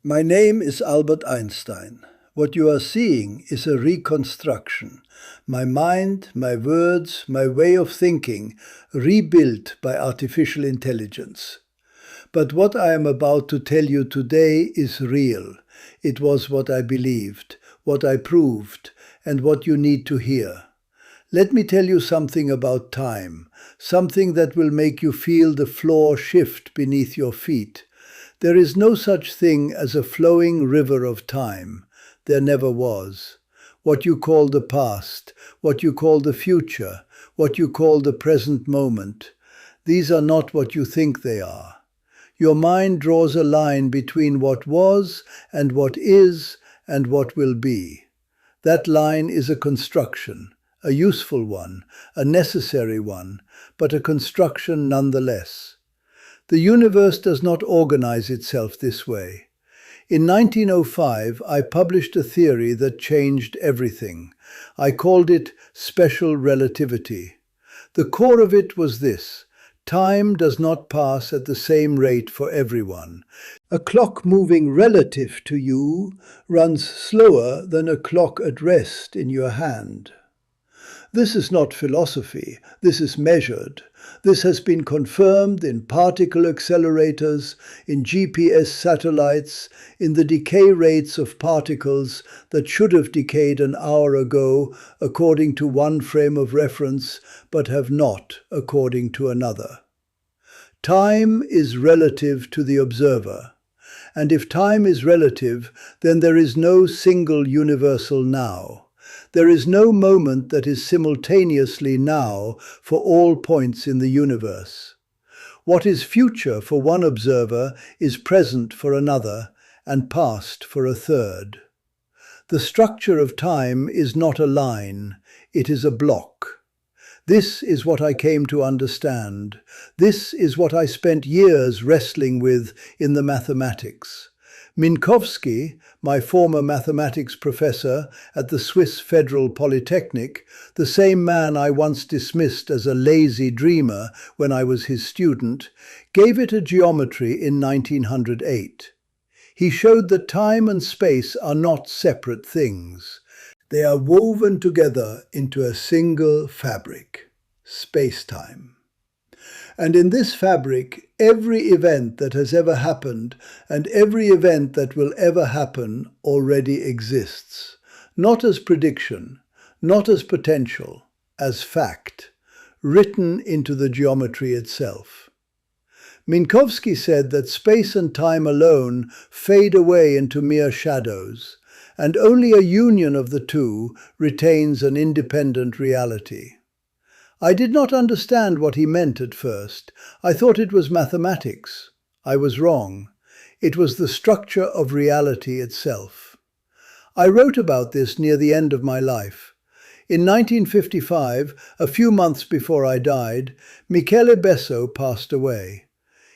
My name is Albert Einstein. What you are seeing is a reconstruction. My mind, my words, my way of thinking, rebuilt by artificial intelligence. But what I am about to tell you today is real. It was what I believed, what I proved, and what you need to hear. Let me tell you something about time, something that will make you feel the floor shift beneath your feet. There is no such thing as a flowing river of time. There never was. What you call the past, what you call the future, what you call the present moment, these are not what you think they are. Your mind draws a line between what was and what is and what will be. That line is a construction, a useful one, a necessary one, but a construction nonetheless. The universe does not organize itself this way. In 1905, I published a theory that changed everything. I called it special relativity. The core of it was this: time does not pass at the same rate for everyone. A clock moving relative to you runs slower than a clock at rest in your hand. This is not philosophy, this is measured. This has been confirmed in particle accelerators, in GPS satellites, in the decay rates of particles that should have decayed an hour ago according to one frame of reference, but have not according to another. Time is relative to the observer. And if time is relative, then there is no single universal now. There is no moment that is simultaneously now for all points in the universe. What is future for one observer is present for another, and past for a third. The structure of time is not a line, it is a block. This is what I came to understand. This is what I spent years wrestling with in the mathematics. Minkowski, my former mathematics professor at the Swiss Federal Polytechnic, the same man I once dismissed as a lazy dreamer when I was his student, gave it a geometry in 1908. He showed that time and space are not separate things. They are woven together into a single fabric, space-time. And in this fabric, every event that has ever happened and every event that will ever happen already exists. Not as prediction, not as potential, as fact, written into the geometry itself. Minkowski said that space and time alone fade away into mere shadows, and only a union of the two retains an independent reality. I did not understand what he meant at first. I thought it was mathematics. I was wrong. It was the structure of reality itself. I wrote about this near the end of my life. In 1955, a few months before I died, Michele Besso passed away.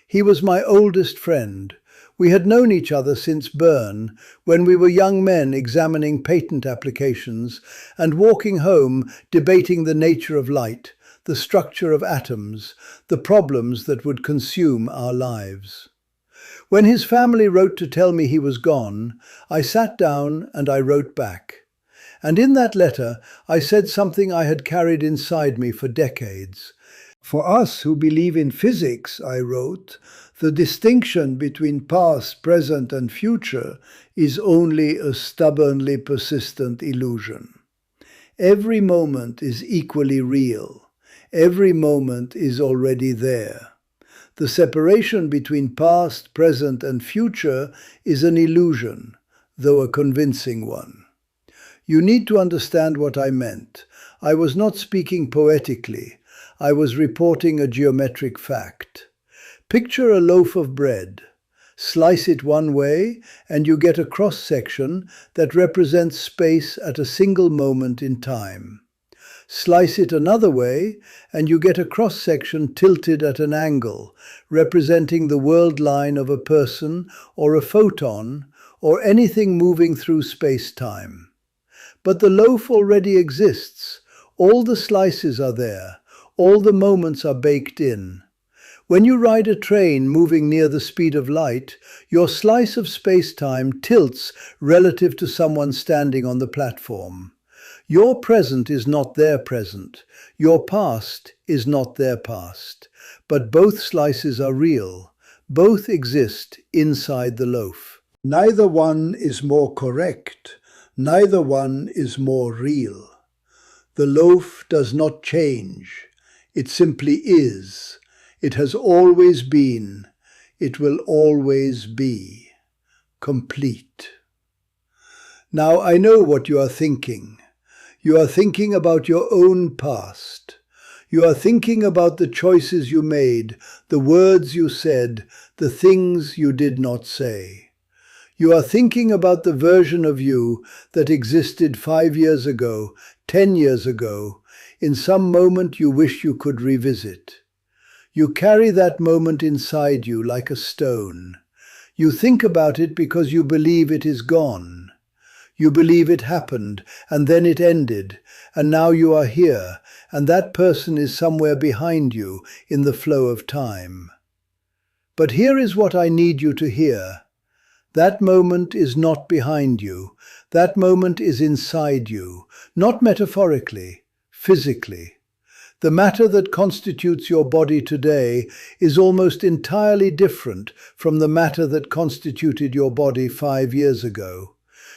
He was my oldest friend. We had known each other since Bern, when we were young men examining patent applications and walking home debating the nature of light, the structure of atoms, the problems that would consume our lives. When his family wrote to tell me he was gone, I sat down and I wrote back. And in that letter, I said something I had carried inside me for decades. For us who believe in physics, I wrote, the distinction between past, present, and future is only a stubbornly persistent illusion. Every moment is equally real. Every moment is already there. The separation between past, present, and future is an illusion, though a convincing one. You need to understand what I meant. I was not speaking poetically. I was reporting a geometric fact. Picture a loaf of bread. Slice it one way, and you get a cross-section that represents space at a single moment in time. Slice it another way, and you get a cross-section tilted at an angle, representing the world line of a person or a photon, or anything moving through space-time. But the loaf already exists. All the slices are there. All the moments are baked in. When you ride a train moving near the speed of light, your slice of space-time tilts relative to someone standing on the platform. Your present is not their present. Your past is not their past. But both slices are real. Both exist inside the loaf. Neither one is more correct. Neither one is more real. The loaf does not change. It simply is. It has always been. It will always be. Complete. Now I know what you are thinking. You are thinking about your own past. You are thinking about the choices you made, the words you said, the things you did not say. You are thinking about the version of you that existed 5 years ago, 10 years ago, in some moment you wish you could revisit. You carry that moment inside you like a stone. You think about it because you believe it is gone. You believe it happened, and then it ended, and now you are here, and that person is somewhere behind you in the flow of time. But here is what I need you to hear. That moment is not behind you. That moment is inside you, not metaphorically, physically. The matter that constitutes your body today is almost entirely different from the matter that constituted your body 5 years ago.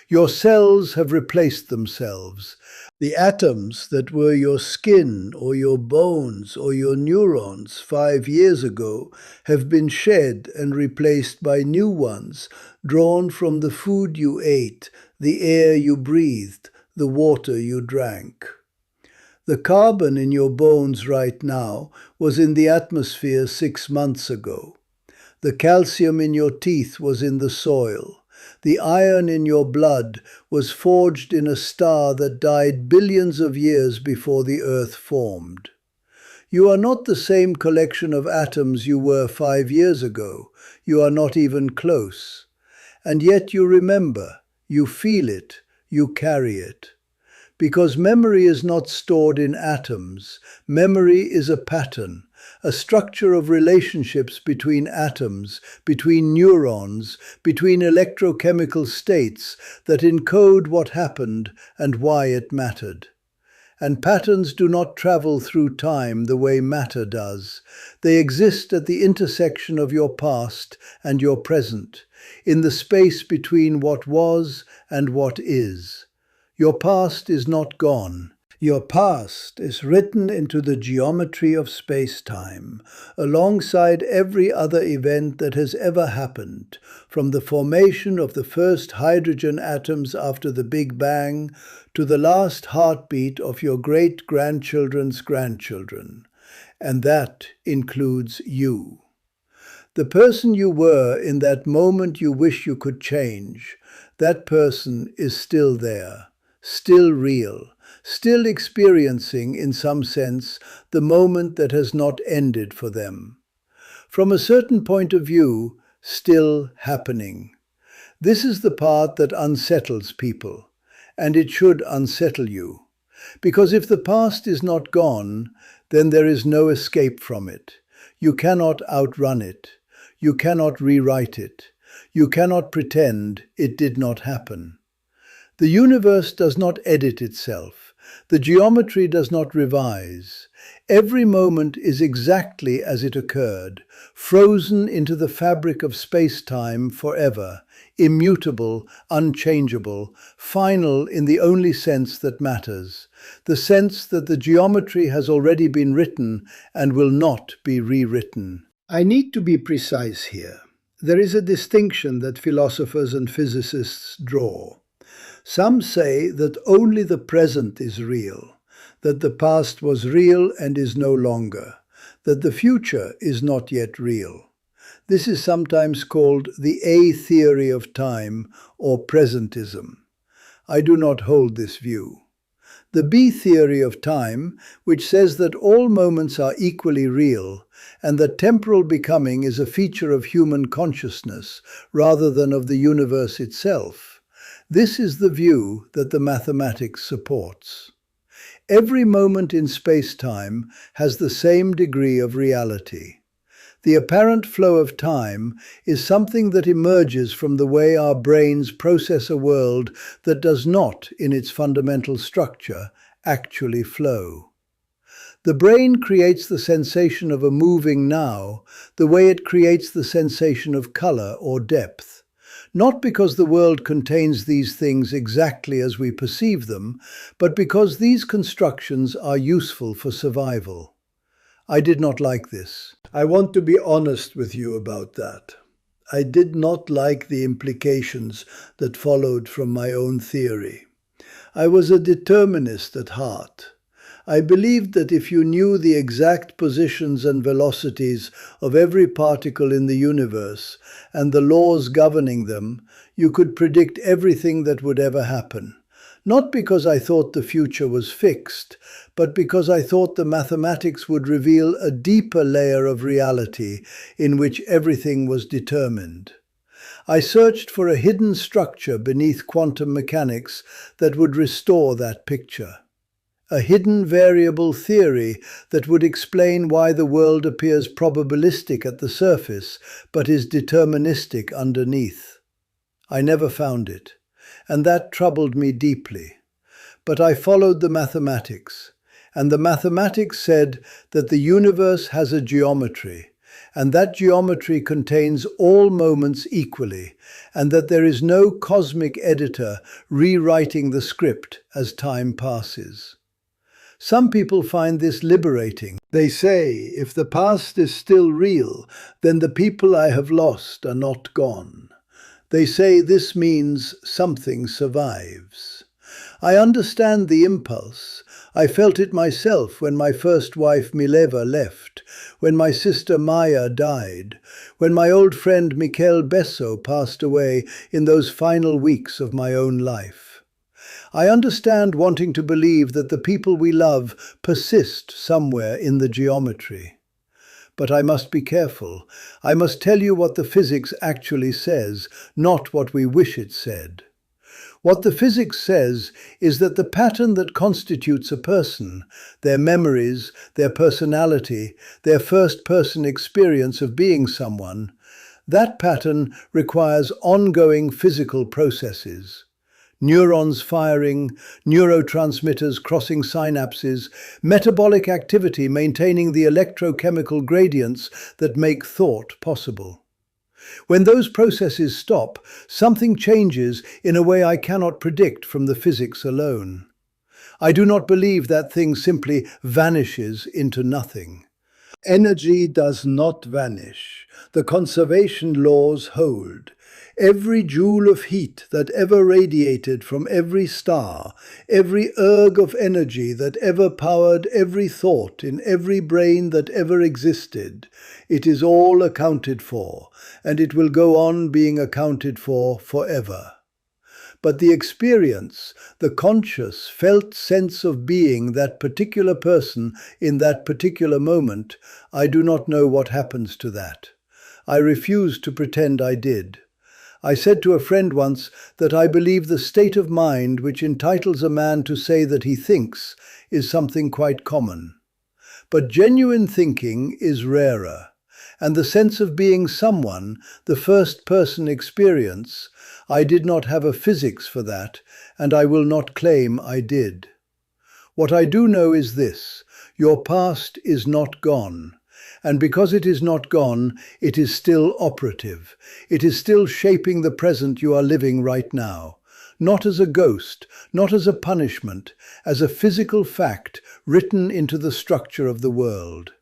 Your cells have replaced themselves. The atoms that were your skin or your bones or your neurons 5 years ago have been shed and replaced by new ones, drawn from the food you ate, the air you breathed, the water you drank. The carbon in your bones right now was in the atmosphere 6 months ago. The calcium in your teeth was in the soil. The iron in your blood was forged in a star that died billions of years before the Earth formed. You are not the same collection of atoms you were 5 years ago. You are not even close. And yet you remember, you feel it, you carry it. Because memory is not stored in atoms. Memory is a pattern, a structure of relationships between atoms, between neurons, between electrochemical states that encode what happened and why it mattered. And patterns do not travel through time the way matter does. They exist at the intersection of your past and your present, in the space between what was and what is. Your past is not gone. Your past is written into the geometry of space-time, alongside every other event that has ever happened, from the formation of the first hydrogen atoms after the Big Bang to the last heartbeat of your great-grandchildren's grandchildren. And that includes you. The person you were in that moment you wish you could change, that person is still there. Still real, still experiencing, in some sense, the moment that has not ended for them. From a certain point of view, still happening. This is the part that unsettles people, and it should unsettle you. Because if the past is not gone, then there is no escape from it. You cannot outrun it. You cannot rewrite it. You cannot pretend it did not happen. The universe does not edit itself. The geometry does not revise. Every moment is exactly as it occurred, frozen into the fabric of space-time forever, immutable, unchangeable, final in the only sense that matters, the sense that the geometry has already been written and will not be rewritten. I need to be precise here. There is a distinction that philosophers and physicists draw. Some say that only the present is real, that the past was real and is no longer, that the future is not yet real. This is sometimes called the A theory of time or presentism. I do not hold this view. The B theory of time, which says that all moments are equally real, and that temporal becoming is a feature of human consciousness rather than of the universe itself. This is the view that the mathematics supports. Every moment in space-time has the same degree of reality. The apparent flow of time is something that emerges from the way our brains process a world that does not, in its fundamental structure, actually flow. The brain creates the sensation of a moving now, the way it creates the sensation of color or depth. Not because the world contains these things exactly as we perceive them, but because these constructions are useful for survival. I did not like this. I want to be honest with you about that. I did not like the implications that followed from my own theory. I was a determinist at heart. I believed that if you knew the exact positions and velocities of every particle in the universe and the laws governing them, you could predict everything that would ever happen. Not because I thought the future was fixed, but because I thought the mathematics would reveal a deeper layer of reality in which everything was determined. I searched for a hidden structure beneath quantum mechanics that would restore that picture. A hidden variable theory that would explain why the world appears probabilistic at the surface, but is deterministic underneath. I never found it, and that troubled me deeply. But I followed the mathematics, and the mathematics said that the universe has a geometry, and that geometry contains all moments equally, and that there is no cosmic editor rewriting the script as time passes. Some people find this liberating. They say, if the past is still real, then the people I have lost are not gone. They say this means something survives. I understand the impulse. I felt it myself when my first wife Mileva left, when my sister Maya died, when my old friend Michael Besso passed away in those final weeks of my own life. I understand wanting to believe that the people we love persist somewhere in the geometry. But I must be careful. I must tell you what the physics actually says, not what we wish it said. What the physics says is that the pattern that constitutes a person, their memories, their personality, their first-person experience of being someone, that pattern requires ongoing physical processes. Neurons firing, neurotransmitters crossing synapses, metabolic activity maintaining the electrochemical gradients that make thought possible. When those processes stop, something changes in a way I cannot predict from the physics alone. I do not believe that thing simply vanishes into nothing. Energy does not vanish. The conservation laws hold. Every joule of heat that ever radiated from every star, every erg of energy that ever powered every thought in every brain that ever existed, it is all accounted for, and it will go on being accounted for forever. But the experience, the conscious, felt sense of being that particular person in that particular moment, I do not know what happens to that. I refuse to pretend I did. I said to a friend once that I believe the state of mind which entitles a man to say that he thinks is something quite common. But genuine thinking is rarer, and the sense of being someone, the first-person experience, I did not have a physics for that, and I will not claim I did. What I do know is this: your past is not gone. And because it is not gone, it is still operative. It is still shaping the present you are living right now. Not as a ghost, not as a punishment, as a physical fact written into the structure of the world.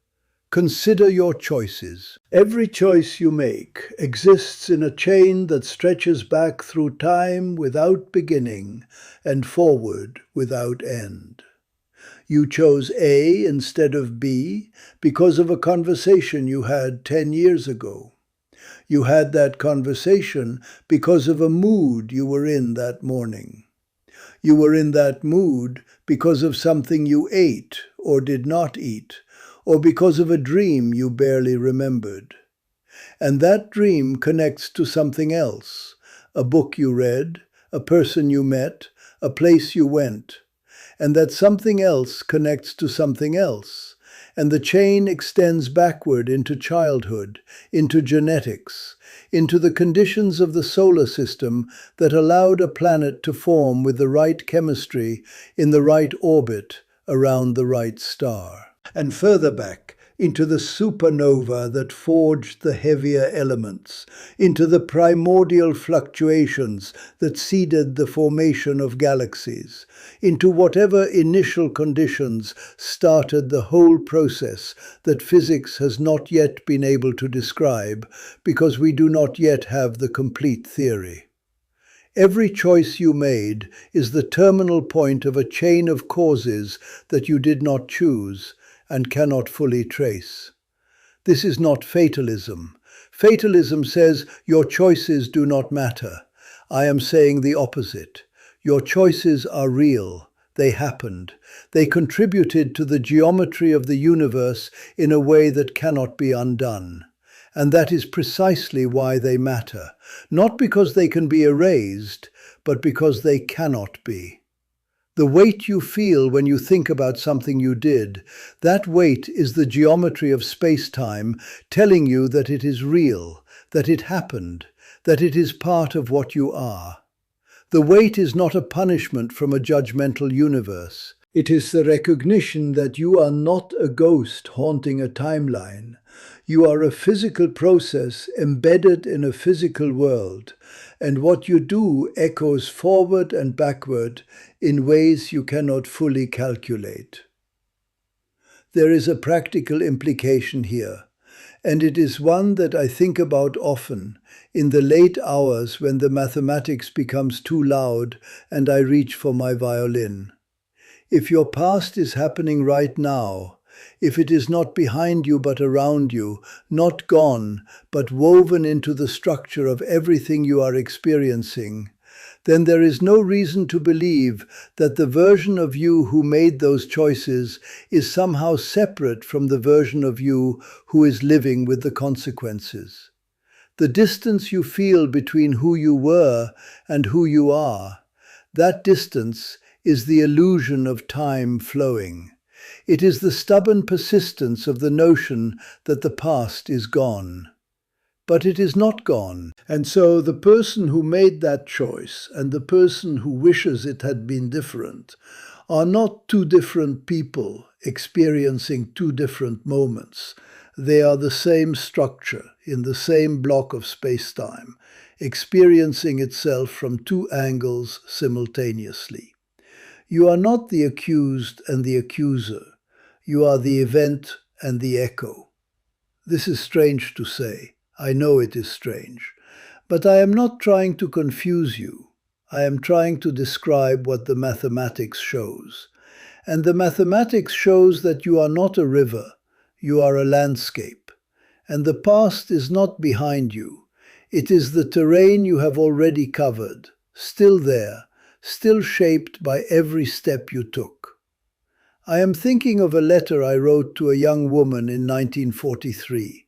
Consider your choices. Every choice you make exists in a chain that stretches back through time without beginning and forward without end. You chose A instead of B because of a conversation you had 10 years ago. You had that conversation because of a mood you were in that morning. You were in that mood because of something you ate or did not eat, or because of a dream you barely remembered. And that dream connects to something else, a book you read, a person you met, a place you went. And that something else connects to something else, And the chain extends backward into childhood, into genetics, into the conditions of the solar system that allowed a planet to form with the right chemistry in the right orbit around the right star. And further back, into the supernova that forged the heavier elements, into the primordial fluctuations that seeded the formation of galaxies, into whatever initial conditions started the whole process that physics has not yet been able to describe because we do not yet have the complete theory. Every choice you made is the terminal point of a chain of causes that you did not choose and cannot fully trace. This is not fatalism. Fatalism says your choices do not matter. I am saying the opposite. Your choices are real. They happened. They contributed to the geometry of the universe in a way that cannot be undone. And that is precisely why they matter, not because they can be erased, but because they cannot be. The weight you feel when you think about something you did, that weight is the geometry of space-time telling you that it is real, that it happened, that it is part of what you are. The weight is not a punishment from a judgmental universe. It is the recognition that you are not a ghost haunting a timeline. You are a physical process embedded in a physical world, and what you do echoes forward and backward in ways you cannot fully calculate. There is a practical implication here, and it is one that I think about often in the late hours when the mathematics becomes too loud and I reach for my violin. If your past is happening right now, if it is not behind you but around you, not gone, but woven into the structure of everything you are experiencing, then there is no reason to believe that the version of you who made those choices is somehow separate from the version of you who is living with the consequences. The distance you feel between who you were and who you are, that distance is the illusion of time flowing. It is the stubborn persistence of the notion that the past is gone. But it is not gone. And so the person who made that choice and the person who wishes it had been different are not two different people experiencing two different moments. They are the same structure in the same block of space-time, experiencing itself from two angles simultaneously. You are not the accused and the accuser. You are the event and the echo. This is strange to say. I know it is strange. But I am not trying to confuse you. I am trying to describe what the mathematics shows. And the mathematics shows that you are not a river. You are a landscape. And the past is not behind you. It is the terrain you have already covered, still there, still shaped by every step you took. I am thinking of a letter I wrote to a young woman in 1943.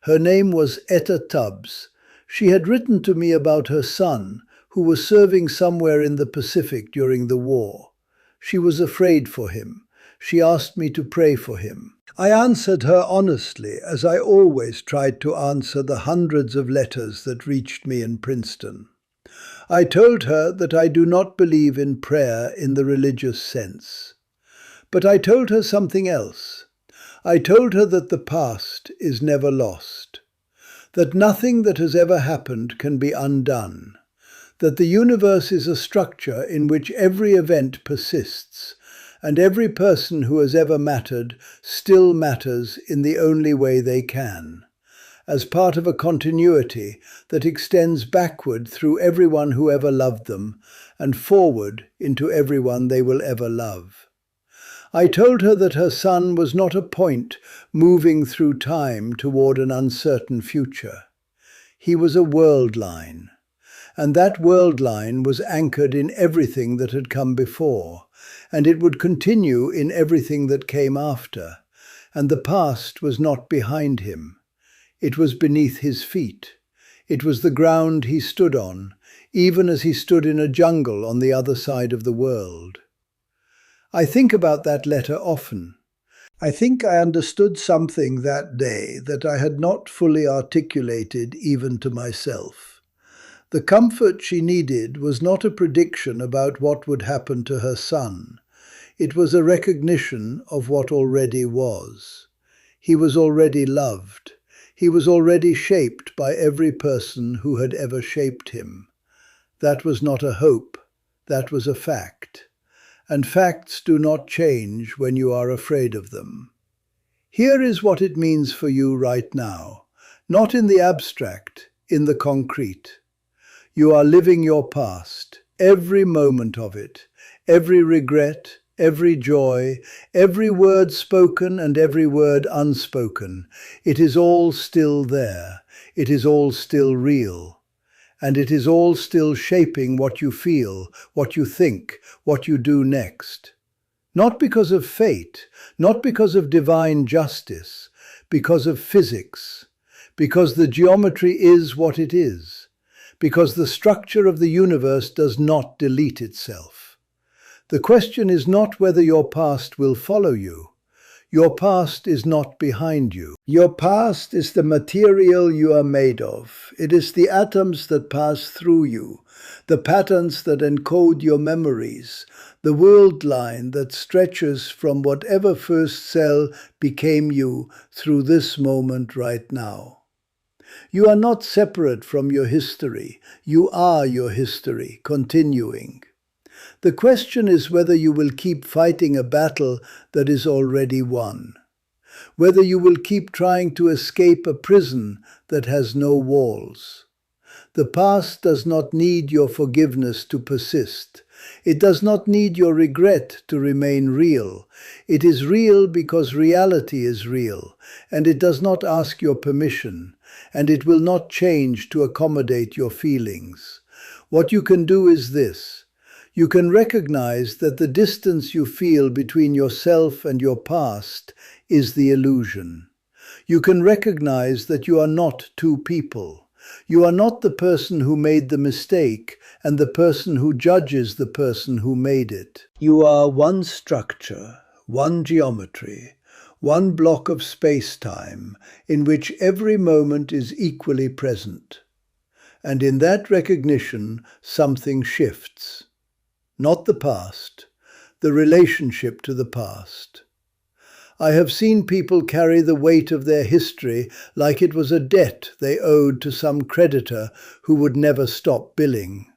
Her name was Etta Tubbs. She had written to me about her son, who was serving somewhere in the Pacific during the war. She was afraid for him. She asked me to pray for him. I answered her honestly, as I always tried to answer the hundreds of letters that reached me in Princeton. I told her that I do not believe in prayer in the religious sense. But I told her something else. I told her that the past is never lost, that nothing that has ever happened can be undone, that the universe is a structure in which every event persists, and every person who has ever mattered still matters in the only way they can, as part of a continuity that extends backward through everyone who ever loved them and forward into everyone they will ever love. I told her that her son was not a point moving through time toward an uncertain future. He was a world line, and that world line was anchored in everything that had come before, and it would continue in everything that came after, and the past was not behind him. It was beneath his feet. It was the ground he stood on, even as he stood in a jungle on the other side of the world. I think about that letter often. I think I understood something that day that I had not fully articulated even to myself. The comfort she needed was not a prediction about what would happen to her son. It was a recognition of what already was. He was already loved. He was already shaped by every person who had ever shaped him. That was not a hope. That was a fact. And facts do not change when you are afraid of them. Here is what it means for you right now, not in the abstract, in the concrete. You are living your past, every moment of it, every regret, every joy, every word spoken and every word unspoken. It is all still there. It is all still real. And it is all still shaping what you feel, what you think, what you do next. Not because of fate, not because of divine justice, because of physics, because the geometry is what it is, because the structure of the universe does not delete itself. The question is not whether your past will follow you. Your past is not behind you. Your past is the material you are made of. It is the atoms that pass through you, the patterns that encode your memories, the world line that stretches from whatever first cell became you through this moment right now. You are not separate from your history. You are your history, continuing. The question is whether you will keep fighting a battle that is already won, whether you will keep trying to escape a prison that has no walls. The past does not need your forgiveness to persist. It does not need your regret to remain real. It is real because reality is real, and it does not ask your permission, and it will not change to accommodate your feelings. What you can do is this. You can recognize that the distance you feel between yourself and your past is the illusion. You can recognize that you are not two people. You are not the person who made the mistake and the person who judges the person who made it. You are one structure, one geometry, one block of space-time in which every moment is equally present. And in that recognition, something shifts. Not the past, the relationship to the past. I have seen people carry the weight of their history like it was a debt they owed to some creditor who would never stop billing.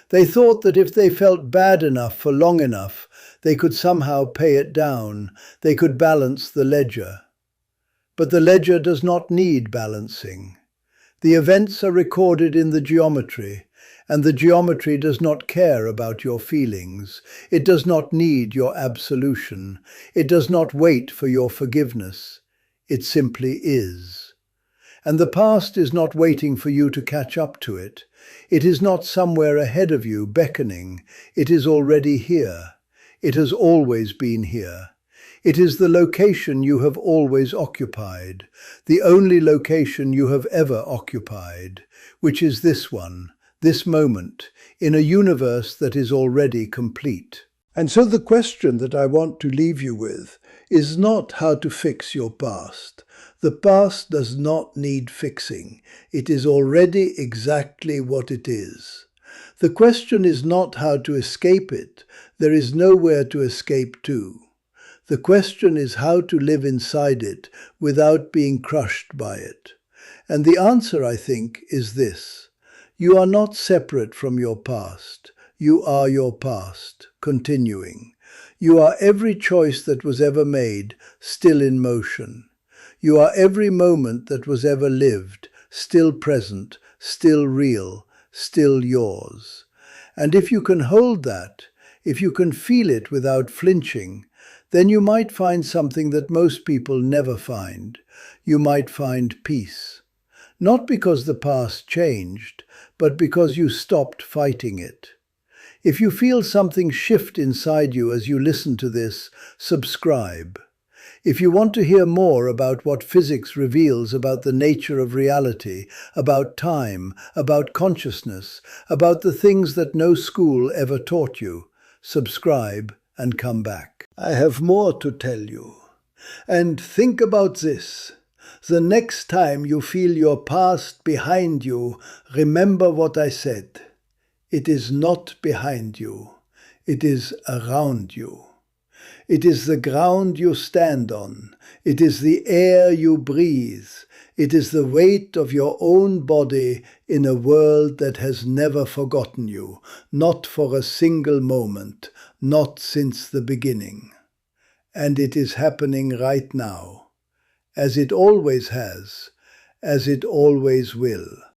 They thought that if they felt bad enough for long enough, they could somehow pay it down, they could balance the ledger. But the ledger does not need balancing. The events are recorded in the geometry, and the geometry does not care about your feelings. It does not need your absolution. It does not wait for your forgiveness. It simply is. And the past is not waiting for you to catch up to it. It is not somewhere ahead of you beckoning. It is already here. It has always been here. It is the location you have always occupied, the only location you have ever occupied, which is this one, this moment, in a universe that is already complete. And so the question that I want to leave you with is not how to fix your past. The past does not need fixing. It is already exactly what it is. The question is not how to escape it. There is nowhere to escape to. The question is how to live inside it without being crushed by it. And the answer, I think, is this. You are not separate from your past. You are your past, continuing. You are every choice that was ever made, still in motion. You are every moment that was ever lived, still present, still real, still yours. And if you can hold that, if you can feel it without flinching, then you might find something that most people never find. You might find peace. Not because the past changed, but because you stopped fighting it. If you feel something shift inside you as you listen to this, subscribe. If you want to hear more about what physics reveals about the nature of reality, about time, about consciousness, about the things that no school ever taught you, subscribe and come back. I have more to tell you. And think about this. The next time you feel your past behind you, remember what I said. It is not behind you. It is around you. It is the ground you stand on. It is the air you breathe. It is the weight of your own body in a world that has never forgotten you, not for a single moment, not since the beginning. And it is happening right now, as it always has, as it always will.